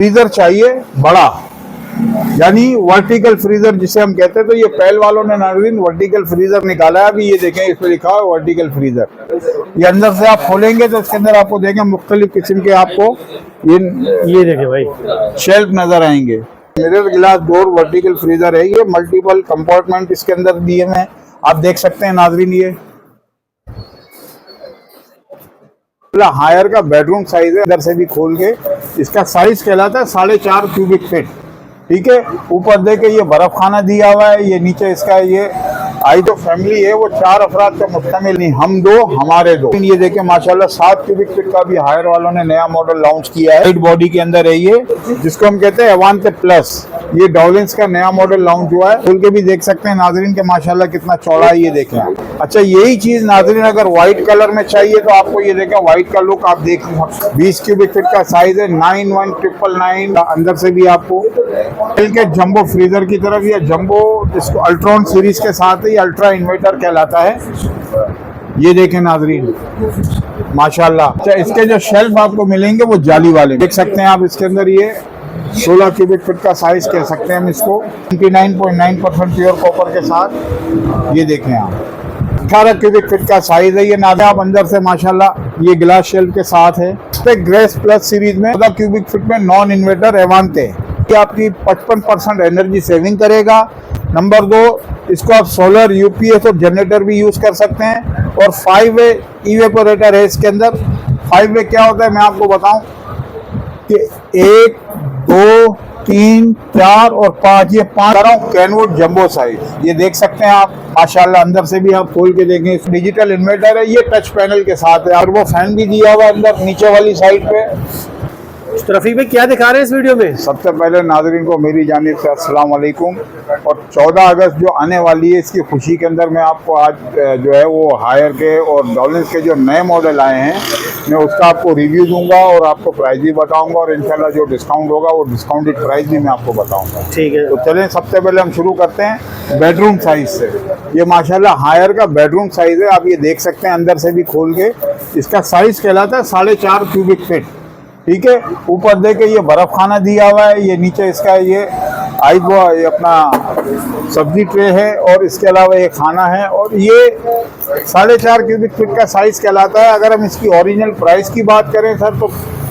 Freezer चाहिए बड़ा, यानी वर्टिकल फ्रीजर जिसे हम कहते हैं। तो ये पहल वालों ने नाज़रीन वर्टिकल फ्रीजर निकाला है। अभी ये देखें, इस पे लिखा है वर्टिकल फ्रीजर। ये अंदर से आप खोलेंगे तो इसके अंदर आपको देखें मुख्तलिफ किस्म के आपको ये देखें भाई शेल्फ नजर आएंगे। Mirror glass door vertical freezer है। ये मल्टीपल कंपार्टमेंट इसके अंदर दिए हैं, आप देख सकते हैं नाज़रीन। ये हायर का बेडरूम साइज है। अंदर से भी खोल के इसका साइज कहलाता है 4.5 क्यूबिक फीट। ठीक है, ऊपर देखे ये बर्फ खाना दिया हुआ है। ये नीचे इसका ये आई जो फैमिली है वो 4 अफराद का मुश्तमिल, नहीं हम दो हमारे दो। ये देखे माशाल्लाह 7 क्यूबिक फीट का भी हायर वालों ने नया मॉडल लॉन्च किया है। वाइट बॉडी के अंदर है ये, जिसको हम कहते हैं एवांते प्लस। ये डॉलिंस का नया मॉडल लॉन्च हुआ है। खुल के भी देख सकते हैं नाजरीन के माशाल्लाह कितना चौड़ा है, ये देखें। अच्छा, यही चीज नाजरीन अगर व्हाइट कलर में चाहिए तो आपको ये देखें व्हाइट का लुक आप देख सकते हैं। 20 क्यूबिक फीट का साइज है। 91999 अंदर से भी आपको के जंबो फ्रीजर की तरफ, या जंबो जिसको अल्ट्रॉन सीरीज के साथ ही अल्ट्रा इन्वर्टर कहलाता है। ये देखें नाजरीन माशाल्लाह। अच्छा, इसके जो शेल्फ आपको मिलेंगे वो जाली वाले देख सकते हैं आप। इसके अंदर ये 16 क्यूबिक फीट का साइज कह सकते हैं हम इसको। 99.9% प्योर कॉपर के साथ ये देखें आप। 18 क्यूबिक फीट का साइज है ये नाज़रीन। आप अंदर से माशाल्लाह ये ग्लास शेल्फ के साथ है। ग्रेस प्लस सीरीज में 14 क्यूबिक फीट में नॉन इन्वर्टर एवांते आपकी 55% एनर्जी सेविंग करेगा। नंबर 2, इसको आप सोलर, यूपीएस और जनरेटर भी यूज कर सकते हैं। और 5 वे इवेपोरेटर है इसके अंदर। 5 वे क्या होता है मैं आपको बताऊं कि 1, 2, 3, 4 और 5, ये 5 कैनवुड जंबो साइज। ये देख सकते हैं आप माशाल्लाह। अंदर से भी आप खोल के देखें, डिजिटल इन्वर्टर है। ये टच पैनल के साथ है और वो फैन भी दिया हुआ अंदर नीचे वाली साइड पे। रफीक भाई क्या दिखा रहे हैं इस वीडियो में? सबसे पहले नाज़रीन को मेरी जानिब से अस्सलाम वालेकुम। और 14 अगस्त जो आने वाली है इसकी खुशी के अंदर मैं आपको आज जो है वो हायर के और डॉलिंस के जो नए मॉडल आए हैं मैं उसका आपको रिव्यू दूंगा और आपको प्राइस भी बताऊंगा। और इंशाल्लाह जो डिस्काउंट होगा वो डिस्काउंटेड प्राइस भी मैं आपको बताऊंगा। ठीक है, तो चलें सबसे पहले हम शुरू करते हैं बेडरूम साइज से। ये माशाल्लाह हायर का बेडरूम साइज है। आप ये देख सकते हैं अंदर से भी खोल के। इसका साइज कहलाता है 4.5 क्यूबिक फीट। ठीक है, ऊपर देखे ये बर्फ खाना दिया हुआ है। ये नीचे इसका ये ये अपना सब्जी ट्रे है और इसके अलावा ये खाना है। और ये 4.5 क्यूबिक फीट का साइज कहलाता है। अगर हम इसकी ओरिजिनल प्राइस की बात करें सर तो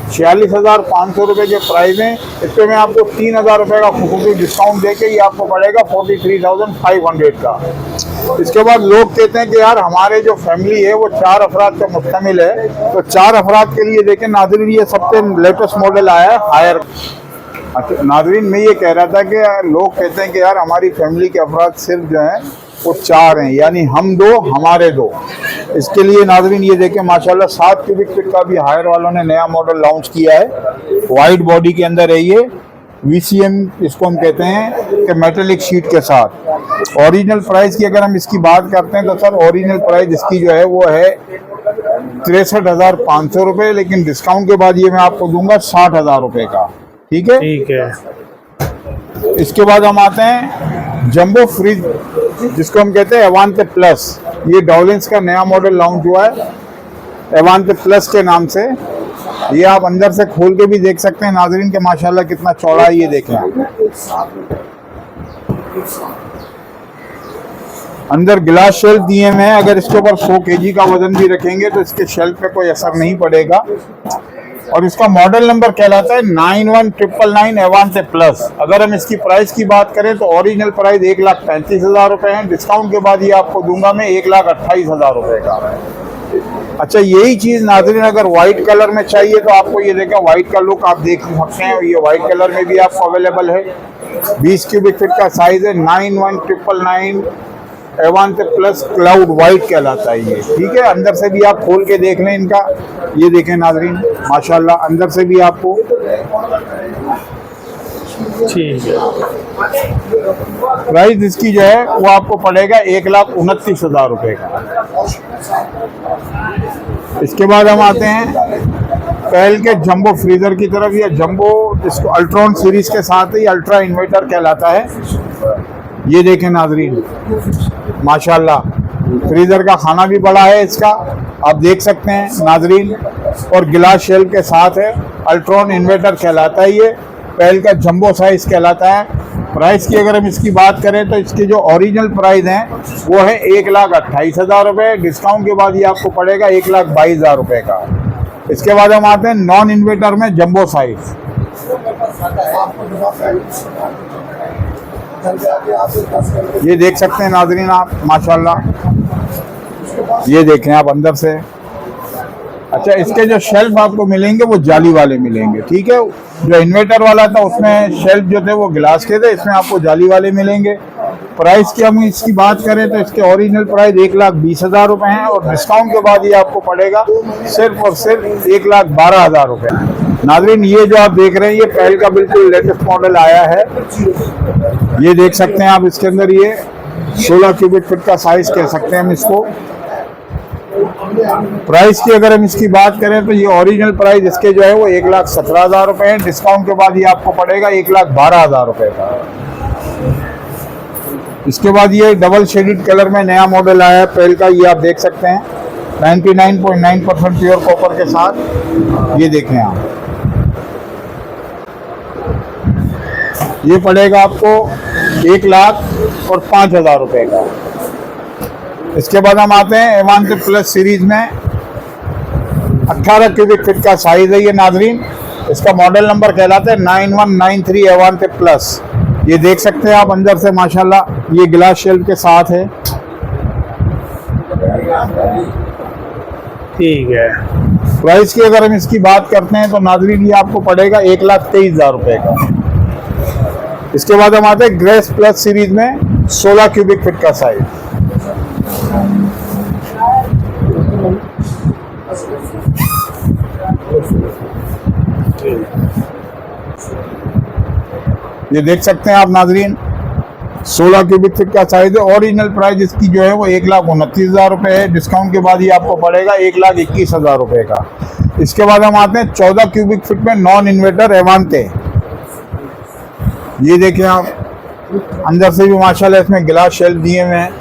46,500 रुपये के प्राइस हैं। इस पर मैं आपको 3,000 रुपये का खुसूसी डिस्काउंट दे के ये आपको पड़ेगा 43,500 का। इसके बाद लोग कहते हैं कि यार हमारे जो फैमिली है वो 4 अफराद का मुश्तमिल है, तो 4 अफराद के लिए देखें नाज़रीन ये सबसे लेटेस्ट मॉडल आया है हायर। अच्छा नाज़रीन, मैं ये कह रहा था कि लोग कहते हैं कि यार हमारी फैमिली के अफराद सिर्फ जो हैं वो 4 हैं, यानी हम दो हमारे दो। इसके लिए नाज़रीन ये देखें माशाल्लाह 7 क्यूबिक फीट का भी हायर वालों ने नया मॉडल लॉन्च किया है। वाइट बॉडी के अंदर है ये। VCM इसको हम कहते हैं कि मेटेलिक शीट के साथ। ओरिजिनल प्राइस की अगर हम इसकी बात करते हैं तो सर ओरिजिनल प्राइस इसकी जो है वो है 63,500 रुपये, लेकिन डिस्काउंट के बाद ये मैं आपको दूंगा 60,000 रुपये का। ठीक है, ठीक है। इसके बाद हम आते हैं जंबो फ्रिज जिसको हम कहते हैं एवांते प्लस। ये डॉलिंस का नया मॉडल लॉन्च हुआ है एवांते प्लस के नाम से। ये आप अंदर से खोल के भी देख सकते हैं नाजरीन के माशाल्लाह कितना चौड़ा है, ये देखें आप। अंदर गिलास शेल्फ दिए हुए हैं। अगर इसके ऊपर 100 kg का वजन भी रखेंगे तो इसके शेल्फ पे कोई असर नहीं पड़ेगा। और इसका मॉडल नंबर कहलाता है 91999 एवांते प्लस। अगर हम इसकी प्राइस की बात करें तो ओरिजिनल प्राइस 1,35,000 रुपये है। डिस्काउंट के बाद ये आपको दूंगा मैं 1,28,000 रुपये का। अच्छा, यही चीज़ नाज़रीन अगर व्हाइट कलर में चाहिए तो आपको ये देखें व्हाइट का लुक आप देख सकते हैं। ये व्हाइट कलर में भी आपको अवेलेबल है। 20 क्यूबिक फीट का साइज है। 91999 एवांते प्लस क्लाउड वाइट कहलाता है ये। ठीक है, अंदर से भी आप खोल के देख लें इनका। ये देखें नाज़रीन माशाल्लाह अंदर से भी आपको। ठीक है, प्राइस इसकी जो है वो आपको पड़ेगा 1,29,000 रुपये का। इसके बाद हम आते हैं पहल के जंबो फ्रीजर की तरफ, या जंबो जिसको अल्ट्रॉन सीरीज के साथ ही अल्ट्रा इन्वर्टर कहलाता है। ये देखें नाजरीन माशाल्लाह, फ्रीजर का खाना भी बड़ा है इसका, आप देख सकते हैं नाजरीन। और गिलास शेल्फ के साथ है, अल्ट्रॉन इन्वर्टर कहलाता है ये। पहल का जंबो साइज कहलाता है। प्राइस की अगर हम इसकी बात करें तो इसके जो ओरिजिनल प्राइस हैं वो है 1,28,000 रुपये। डिस्काउंट के बाद ये आपको पड़ेगा 1,22,000 रुपये का। इसके बाद हम आते हैं नॉन इन्वर्टर में जंबो साइज। ये देख सकते हैं नाज़रीन आप, माशाल्लाह, ये देखें आप अंदर से। अच्छा, इसके जो शेल्फ आपको मिलेंगे वो जाली वाले मिलेंगे, ठीक है। जो इन्वर्टर वाला था उसमें शेल्फ जो थे वो गिलास के थे, इसमें आपको जाली वाले मिलेंगे। प्राइस की हम इसकी बात करें तो इसके ओरिजिनल प्राइस 1,20,000 रुपये हैं और डिस्काउंट के बाद ये आपको पड़ेगा सिर्फ और सिर्फ 1,12,000 रुपये। नाज़रीन, ये जो आप देख रहे हैं ये पहल का बिल्कुल लेटेस्ट मॉडल आया है। ये देख सकते हैं आप, इसके अंदर ये 16 क्यूबिक फीट का साइज कह सकते हैं हम इसको। प्राइस की अगर हम इसकी बात करें तो ये ओरिजिनल प्राइस इसके जो है वो 1,17,000 रुपये है। डिस्काउंट के बाद ये आपको पड़ेगा 1,12,000 रुपये का। इसके बाद ये डबल शेडेड कलर में नया मॉडल आया है पहल का, ये आप देख सकते हैं 99.9% प्योर कॉपर के साथ। ये देखें आप, ये पड़ेगा आपको 1,05,000 रुपये का। इसके बाद हम आते हैं एवांते प्लस सीरीज में। 18 क्यूबिक फीट का साइज है ये नाज़रीन। इसका मॉडल नंबर कहलाता है 9193 एवांते प्लस। ये देख सकते हैं आप अंदर से, माशाल्लाह, ये गिलास शेल्फ के साथ है। ठीक है। प्राइस की अगर हम इसकी बात करते हैं तो नाज़रीन ये आपको पड़ेगा 1,23,000 रुपये का। इसके बाद हम आते हैं ग्रेस प्लस सीरीज में 16 क्यूबिक फीट का साइज। ये देख सकते हैं आप नाज़रीन, 16 क्यूबिक फीट का साइज है। ओरिजिनल प्राइस इसकी जो है वो 1,29,000 रुपये है। डिस्काउंट के बाद ये आपको पड़ेगा 1,21,000 रुपये का। इसके बाद हम आते हैं 14 क्यूबिक फीट में नॉन इन्वर्टर एवांते। ये देखें आप, अंदर से भी माशाल्लाह इसमें गिलास शेल्फ दिए हुए हैं।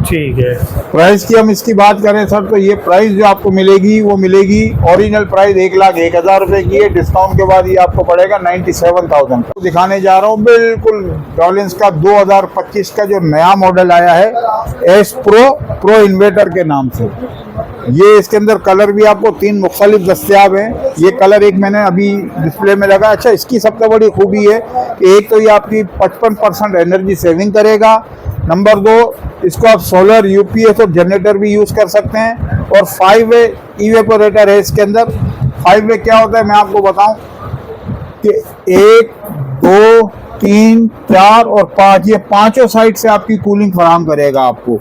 ठीक है। प्राइस की हम इसकी बात करें सर तो ये प्राइस जो आपको मिलेगी वो मिलेगी, ओरिजिनल प्राइस 1,01,000 रुपये की है। डिस्काउंट के बाद ये आपको पड़ेगा 97,000 का। दिखाने जा रहा हूँ बिल्कुल डॉलिंस का 2025 का जो नया मॉडल आया है एस प्रो इन्वर्टर के नाम से। ये इसके अंदर कलर भी आपको 3 मुख्तलिफ दस्तियाब हैं। ये कलर एक मैंने अभी डिस्प्ले में लगा। अच्छा, इसकी सबसे बड़ी खूबी है कि एक तो ये आपकी 55% एनर्जी सेविंग करेगा। नंबर 2, इसको आप सोलर, यूपीएस और जनरेटर भी यूज़ कर सकते हैं। और 5 वे इवेपोरेटर है इसके अंदर। 5 वे क्या होता है मैं आपको बताऊं कि 1, 2, 3, 4 और 5, ये पाँचों साइड से आपकी कूलिंग फराहम करेगा आपको।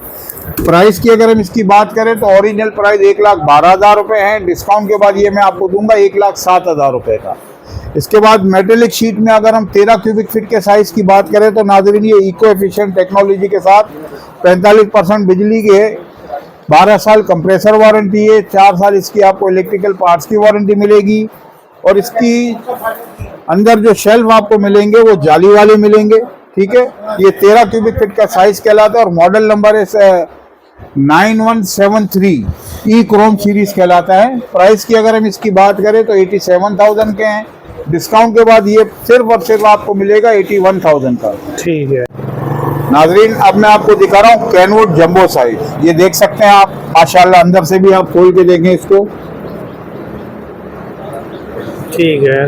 प्राइस की अगर हम इसकी बात करें तो ओरिजिनल प्राइस 1,12,000 रुपये है। डिस्काउंट के बाद ये मैं आपको दूंगा 1,07,000 रुपये का। इसके बाद मेटेलिक शीट में अगर हम 13 क्यूबिक फीट के साइज़ की बात करें तो नाज़रीन ये इको एफिशिएंट टेक्नोलॉजी के साथ 45% बिजली की है, 12 साल कंप्रेसर वारंटी है, 4 साल इसकी आपको इलेक्ट्रिकल पार्ट्स की वारंटी मिलेगी। और इसकी अंदर जो शेल्फ आपको मिलेंगे वो जाली वाले मिलेंगे, ठीक है। ये 13 क्यूबिक फीट का साइज कहलाता है और मॉडल नंबर है 9173 ई क्रोम सीरीज कहलाता है। प्राइस की अगर हम इसकी बात करें तो 87,000 के हैं। डिस्काउंट के बाद ये सिर्फ और सिर्फ आपको मिलेगा 81,000 का। ठीक है नाजरीन, अब मैं आपको दिखा रहा हूँ कैनवुड जंबो साइज। ये देख सकते हैं आप, माशाल्लाह, अंदर से भी आप खोल के देखें इसको। ठीक है।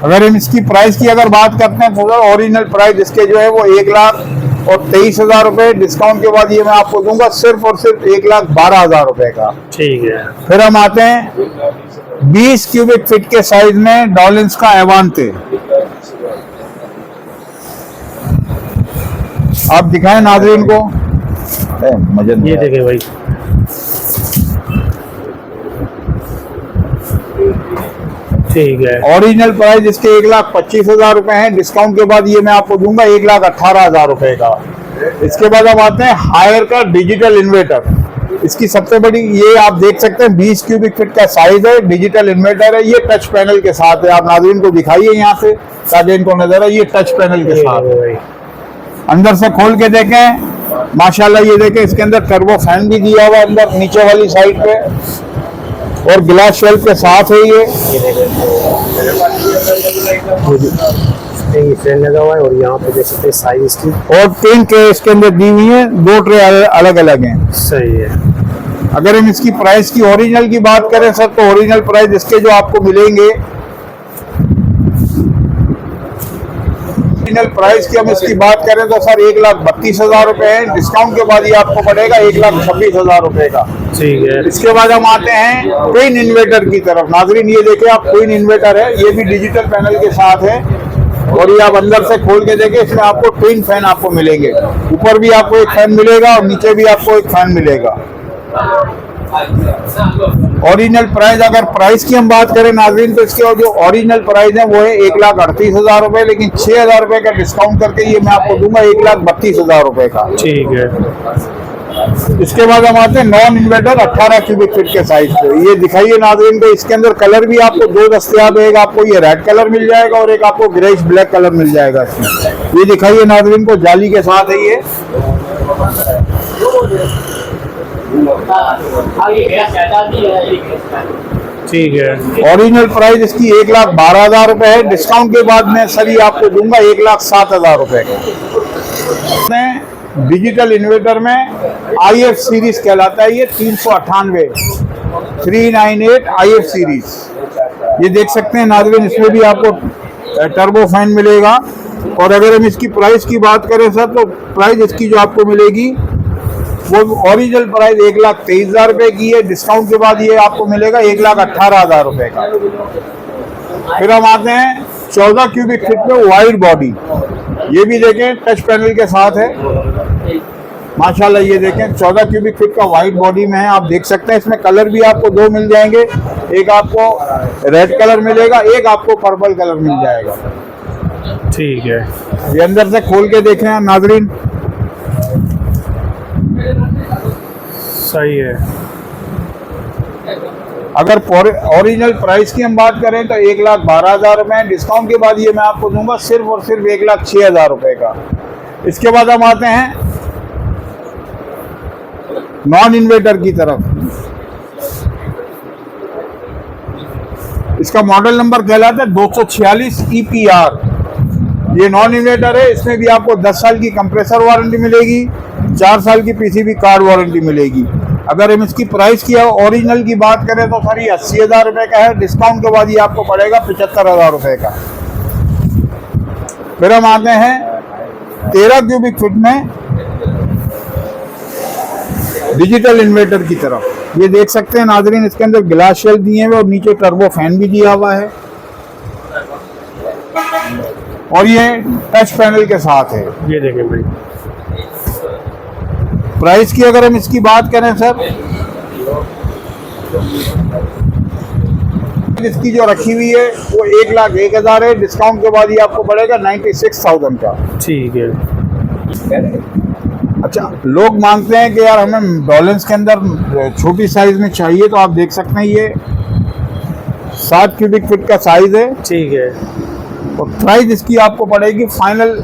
अगर हम इसकी प्राइस की अगर बात करते हैं तो ओरिजिनल प्राइस इसके जो है वो 1,23,000 रुपये। डिस्काउंट के बाद ये मैं आपको दूंगा सिर्फ और सिर्फ 1,12,000 रुपये का। ठीक है। फिर हम आते हैं 20 क्यूबिक फीट के साइज में डॉलिंस का एवांते। आप दिखाएं नाजरीन को। ये देखें भाई, ठीक है। ओरिजिनल प्राइस इसके 1,25,000 रुपए है। डिस्काउंट के बाद ये मैं आपको दूंगा 1,18,000 रुपए का। इसके बाद हम आते हैं हायर का डिजिटल इन्वर्टर। इसकी सबसे बड़ी, ये आप देख सकते हैं 20 क्यूबिक फीट का साइज है, डिजिटल इन्वर्टर है। ये टच पैनल के साथ है। आप नाजरीन को दिखाइए यहाँ से ताकि इनको नजर आए। ये टच पैनल के साथ है। अंदर से खोल के देखें, माशाल्लाह, ये देखें इसके अंदर टर्बो फैन भी दिया हुआ है अंदर नीचे वाली साइड पे। और ग्लास शेल्फ के साथ है ये। ये फैन लगा हुआ है और यहाँ पे देख सकते हैं साइज इसकी। और 3 ट्रे इसके अंदर दी हुई है, 2 ट्रे अलग अलग हैं। सही है। अगर हम इसकी प्राइस की ओरिजिनल की बात करें सर, तो ओरिजिनल प्राइस इसके जो आपको मिलेंगे, ओरिजिनल प्राइस की हम इसकी बात करें तो सर 1,32,000 रुपए है। डिस्काउंट के बाद ये आपको पड़ेगा 1,26,000 रुपए का। ठीक है। इसके बाद हम आते हैं क्वीन इन्वर्टर की तरफ। नाजरीन ये देखिए आप, क्वीन इन्वर्टर है, ये भी डिजिटल पैनल के साथ है। और ये आप अंदर से खोल के देखिए, इसमें आपको ट्विन फैन आपको मिलेंगे। ऊपर भी आपको एक फैन मिलेगा और नीचे भी आपको एक फैन मिलेगा। ओरिजिनल प्राइस, अगर प्राइस की हम बात करें नाजरीन, तो इसके जो ओरिजिनल प्राइस है वो है 1,38,000 रुपए, लेकिन 6,000 रुपए का डिस्काउंट करके ये मैं आपको दूंगा 1,32,000 रुपए का। ठीक है। इसके बाद हम आते हैं नॉन इन्वर्टर 18 क्यूबिक फीट के साइज पे। ये दिखाइए नाजरीन को, इसके अंदर कलर भी आपको 2 दस्तयाब है। एक आपको ये रेड कलर मिल जाएगा और एक आपको ग्रेश ब्लैक कलर मिल जाएगा इसमें। ये दिखाइए नाजरीन को, जाली के साथ है ये। ठीक है। ओरिजिनल प्राइस इसकी 1,12,000 रुपए है। डिस्काउंट के बाद मैं सर ये आपको दूंगा 1,07,000 रुपए का। डिजिटल इन्वर्टर में IF सीरीज कहलाता है ये, 398 398 IF सीरीज। ये देख सकते हैं नाज़रीन, इसमें भी आपको टर्बो फैन मिलेगा। और अगर हम इसकी प्राइस की बात करें सर, तो प्राइस इसकी जो आपको मिलेगी वो ओरिजिनल प्राइस 1,23,000 रुपए की है। डिस्काउंट के बाद ये आपको मिलेगा 1,18,000 रुपए का। फिर हम आते हैं 14 क्यूबिक फीट में वाइड बॉडी। ये भी देखें टच पैनल के साथ है माशाल्लाह। ये देखें 14 क्यूबिक फीट का वाइड बॉडी में है। आप देख सकते हैं इसमें कलर भी आपको 2 मिल जाएंगे। एक आपको रेड कलर मिलेगा, एक आपको पर्पल कलर मिल जाएगा। ठीक है। ये अंदर से खोल के देखें नाजरीन। सही है। अगर ओरिजिनल प्राइस की हम बात करें तो 1,12,000 रुपए। डिस्काउंट के बाद ये मैं आपको दूंगा सिर्फ और सिर्फ 1,06,000 रुपए का। इसके बाद हम आते हैं नॉन इन्वर्टर की तरफ। इसका मॉडल नंबर कहलाता है 246 EPR। ये नॉन इन्वर्टर है। इसमें भी आपको 10 साल की कंप्रेसर वारंटी मिलेगी, 4 साल की PCB कार्ड वारंटी मिलेगी। अगर हम इसकी प्राइस की ओरिजिनल की बात करें तो सर ये 80,000 रुपए का है। डिस्काउंट के बाद ये आपको पड़ेगा 75,000 रुपए का। फिर हम आते हैं 13 क्यूबिक फीट में डिजिटल इन्वर्टर की तरफ। ये देख सकते हैं नाजरीन, इसके अंदर ग्लास शेल्फ दिए हुए और नीचे टर्बो फैन भी दिया हुआ है और ये टच पैनल के साथ है। ये देखें भाई, प्राइस की अगर हम इसकी बात करें सर, इसकी जो रखी हुई है वो 1,01,000 है। डिस्काउंट के बाद ये आपको पड़ेगा 96,000 का। ठीक है। अच्छा, लोग मांगते हैं कि यार हमें बैलेंस के अंदर छोटी साइज में चाहिए, तो आप देख सकते हैं ये 7 क्यूबिक फीट का साइज है। ठीक है। और प्राइस इसकी आपको पड़ेगी फाइनल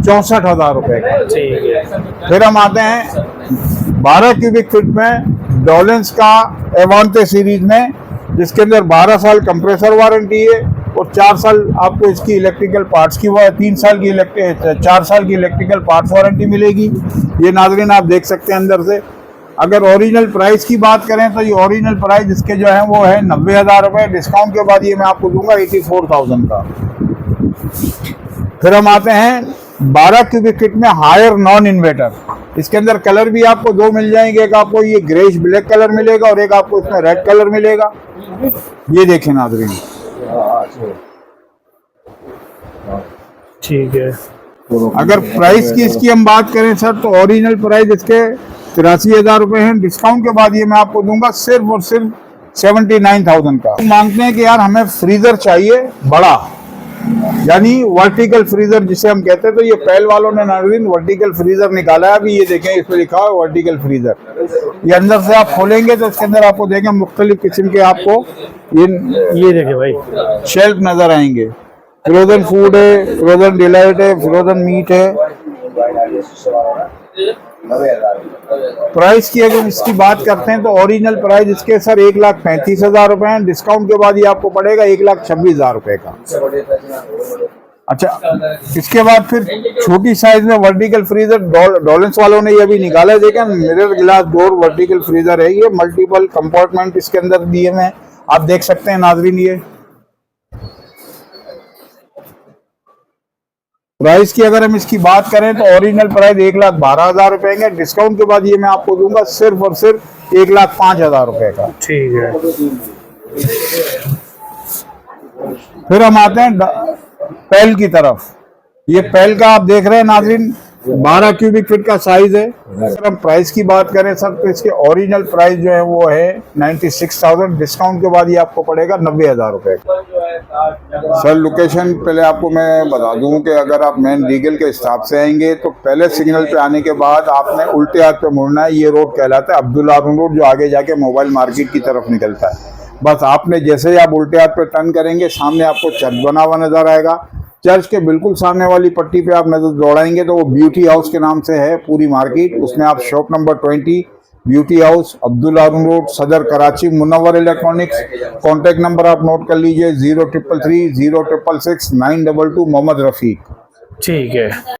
64,000 रुपए का। ठीक है। फिर हम आते हैं 12 क्यूबिक फीट में डॉलेंस का एवांटे सीरीज में, जिसके अंदर 12 साल कंप्रेसर वारंटी है और 4 साल आपको इसकी इलेक्ट्रिकल पार्ट्स की 4 साल की इलेक्ट्रिकल पार्ट्स वारंटी मिलेगी। ये नाज़रीन आप देख सकते हैं अंदर से। अगर ओरिजिनल प्राइस की बात करें तो ये ओरिजिनल प्राइस इसके जो है वो है 90,000 रुपये। डिस्काउंट के बाद ये मैं आपको दूंगा 84,000 का। फिर हम आते हैं 12 क्यूबिक फीट में हायर नॉन इन्वर्टर। इसके अंदर कलर भी आपको 2 मिल जाएंगे। एक आपको ये ग्रेश ब्लैक कलर मिलेगा और एक आपको इसमें रेड कलर मिलेगा। ये देखें नाज़रीन। ठीक है। अगर प्राइस की इसकी हम बात करें सर, तो ओरिजिनल प्राइस इसके 83,000 रुपये हैं। डिस्काउंट के बाद ये मैं आपको दूंगा सिर्फ और सिर्फ 79,000 का। मांगते हैं कि यार हमें फ्रीजर चाहिए बड़ा, यानी वर्टिकल फ्रीजर जिसे हम कहते हैं। तो ये पहल वालों ने नाज़रीन वर्टिकल फ्रीजर निकाला है। अभी ये देखें, इस पर लिखा है वर्टिकल फ्रीजर। ये अंदर से आप खोलेंगे तो इसके अंदर आपको देखें मुख्तलिफ किस्म के आपको ये देखें भाई शेल्फ नजर आएंगे। फ्रोजन फूड है, फ्रोजन डिलाइट है, फ्रोजन मीट है। प्राइस की अगर इसकी बात करते हैं तो ओरिजिनल प्राइस इसके सर 1,35,000 रुपए है। डिस्काउंट के बाद ये आपको पड़ेगा 1,26,000 रुपए का। अच्छा, इसके बाद फिर छोटी साइज में वर्टिकल फ्रीजर डॉलेंस वालों ने ये भी निकाला है। देखिए mirror glass door vertical freezer है ये, मल्टीपल कंपार्टमेंट इसके अंदर दिए हुए हैं, आप देख सकते हैं नाजरीन। ये प्राइस की अगर हम इसकी बात करें तो ओरिजिनल प्राइस 1,12,000 रुपए का। डिस्काउंट के बाद ये मैं आपको दूंगा सिर्फ और सिर्फ 1,05,000 रुपए का। ठीक है। फिर हम आते हैं पैल की तरफ। ये पैल का आप देख रहे हैं नाज़रीन, 12 क्यूबिक फीट का साइज है। अगर हम प्राइस की बात करें सर तो इसके ओरिजिनल प्राइस जो है वो है 96,000। डिस्काउंट के बाद ये आपको पड़ेगा 90,000 रुपए का। सर लोकेशन पहले आपको मैं बता दूं कि अगर आप मेन लीगल के हिसाब से आएंगे तो पहले सिग्नल पे आने के बाद आपने उल्टे हाथ पे मुड़ना है। ये रोड कहलाता है अब्दुल हारून रोड, जो आगे जाके मोबाइल मार्केट की तरफ निकलता है। बस आपने जैसे ही आप उल्टे हाथ पे टर्न करेंगे सामने आपको चर्च बना हुआ नजर आएगा। चर्च के बिल्कुल सामने वाली पट्टी पे आप नजर दौड़ाएंगे तो वो ब्यूटी हाउस के नाम से है पूरी मार्केट। उसमें आप shop number 20 beauty house Abdul Haroon road Saddar Karachi Munawar electronics. Contact number आप नोट कर लीजिए 0333 0666 922 मोहम्मद रफीक। ठीक है।